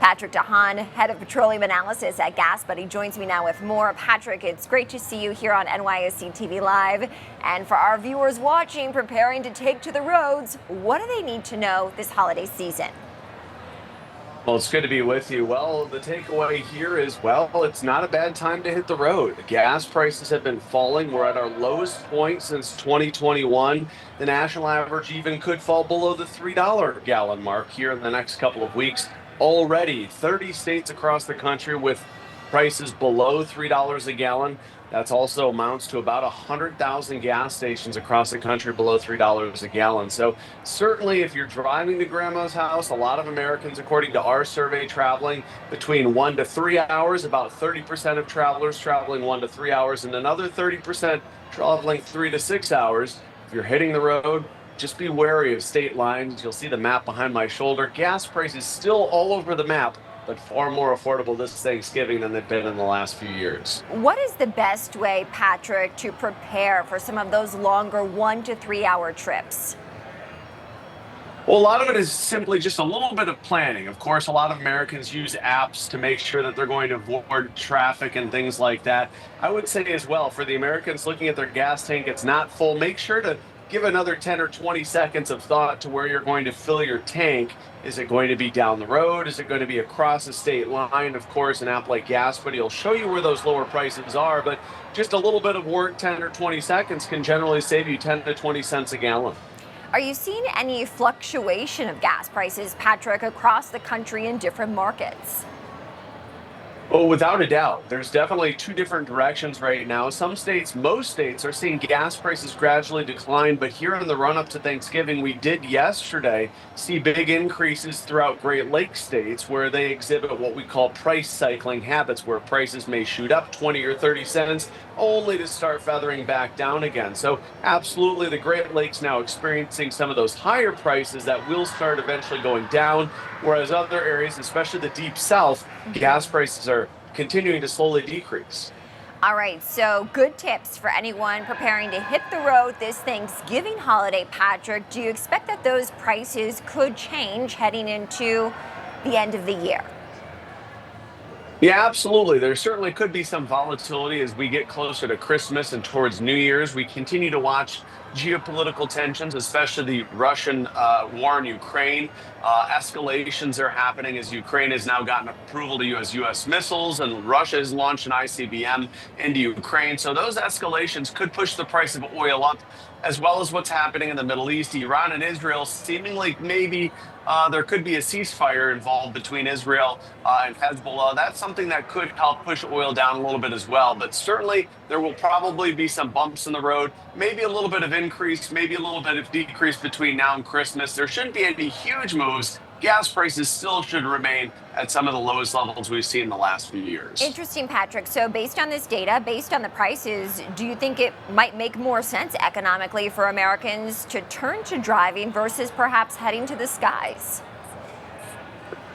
Patrick Haan, head of petroleum analysis at GasBuddy, joins me now with more. Patrick, it's great to see you here on NYSE TV Live. And for our viewers watching, preparing to take to the roads, what do they need to know this holiday season? Well, it's good to be with you. Well, the takeaway here is, well, it's not a bad time to hit the road. Gas prices have been falling. We're at our lowest point since 2021. The national average even could fall below the $3 gallon mark here in the next couple of weeks. Already 30 states across the country with prices below $3 a gallon. That's also amounts to about 100,000 gas stations across the country below $3 a gallon. So certainly if you're driving to grandma's house, a lot of Americans, according to our survey, traveling between 1 to 3 hours, about 30% of travelers traveling 1 to 3 hours, and another 30% traveling 3 to 6 hours. If you're hitting the road, just be wary of state lines. You'll see the map behind my shoulder. Gas prices still all over the map, but far more affordable this Thanksgiving than they've been in the last few years. What is the best way, Patrick, to prepare for some of those longer 1 to 3 hour trips? Well, a lot of it is simply just a little bit of planning. Of course, a lot of Americans use apps to make sure that they're going to avoid traffic and things like that. I would say as well, for the Americans looking at their gas tank, it's not full. Make sure to give another 10 or 20 seconds of thought to where you're going to fill your tank. Is it going to be down the road? Is it going to be across the state line? Of course, an app like GasBuddy will show you where those lower prices are, but just a little bit of work, 10 or 20 seconds, can generally save you 10 to 20 cents a gallon. Are you seeing any fluctuation of gas prices, Patrick, across the country in different markets? Well, without a doubt, there's definitely two different directions right now. Some states, most states, are seeing gas prices gradually decline, but here in the run-up to Thanksgiving, we did yesterday see big increases throughout Great Lakes states where they exhibit what we call price cycling habits, where prices may shoot up 20 or 30 cents only to start feathering back down again. So absolutely, the Great Lakes now experiencing some of those higher prices that will start eventually going down, whereas other areas, especially the deep south, gas prices are continuing to slowly decrease. All right, so good tips for anyone preparing to hit the road this Thanksgiving holiday, Patrick. Do you expect that those prices could change heading into the end of the year? Yeah, absolutely. There certainly could be some volatility as we get closer to Christmas and towards New Year's. We continue to watch geopolitical tensions, especially the Russian war in Ukraine. Escalations are happening as Ukraine has now gotten approval to use U.S. missiles, and Russia has launched an ICBM into Ukraine. So those escalations could push the price of oil up, as well as what's happening in the Middle East. Iran and Israel, seemingly maybe there could be a ceasefire involved between Israel and Hezbollah. That's something that could help push oil down a little bit as well. But certainly there will probably be some bumps in the road, maybe a little bit of increase, maybe a little bit of decrease between now and Christmas. There shouldn't be any huge moves. Gas prices still should remain at some of the lowest levels we've seen in the last few years. Interesting, Patrick. So based on this data, based on the prices, do you think it might make more sense economically for Americans to turn to driving versus perhaps heading to the skies?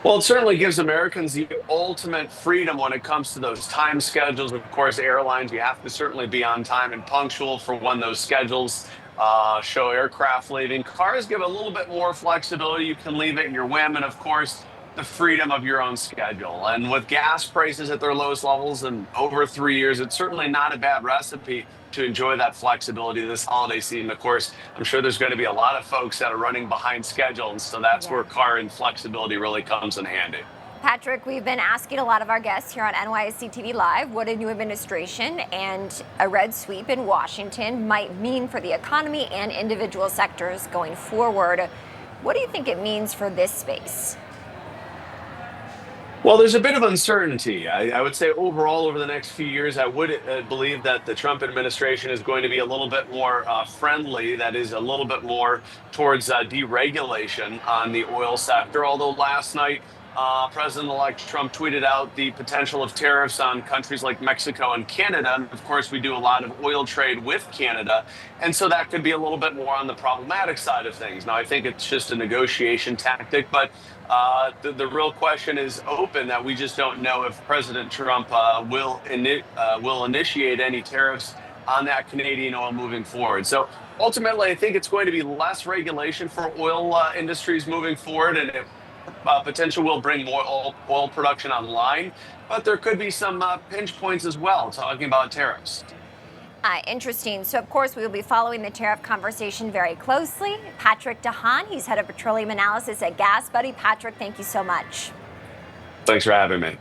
Well, it certainly gives Americans the ultimate freedom when it comes to those time schedules. Of course, airlines, you have to certainly be on time and punctual for when those schedules show aircraft leaving. Cars give a little bit more flexibility. You can leave it at your whim, and of course, the freedom of your own schedule. And with gas prices at their lowest levels in over 3 years, it's certainly not a bad recipe to enjoy that flexibility this holiday season. Of course, I'm sure there's going to be a lot of folks that are running behind schedule, and so that's where car and flexibility really comes in handy. Patrick, we've been asking a lot of our guests here on NYSE TV Live what a new administration and a red sweep in Washington might mean for the economy and individual sectors going forward. What do you think it means for this space? Well, there's a bit of uncertainty. I would say overall over the next few years, I would believe that the Trump administration is going to be a little bit more friendly, that is a little bit more towards deregulation on the oil sector. Although last night, President-elect Trump tweeted out the potential of tariffs on countries like Mexico and Canada. And of course, we do a lot of oil trade with Canada. And so that could be a little bit more on the problematic side of things. Now, I think it's just a negotiation tactic, but the real question is open, that we just don't know if President Trump will initiate any tariffs on that Canadian oil moving forward. So ultimately, I think it's going to be less regulation for oil industries moving forward, and it potential will bring more oil production online, but there could be some pinch points as well, talking about tariffs. Interesting. So, of course, we will be following the tariff conversation very closely. Patrick Haan, he's head of petroleum analysis at GasBuddy. Patrick, thank you so much. Thanks for having me.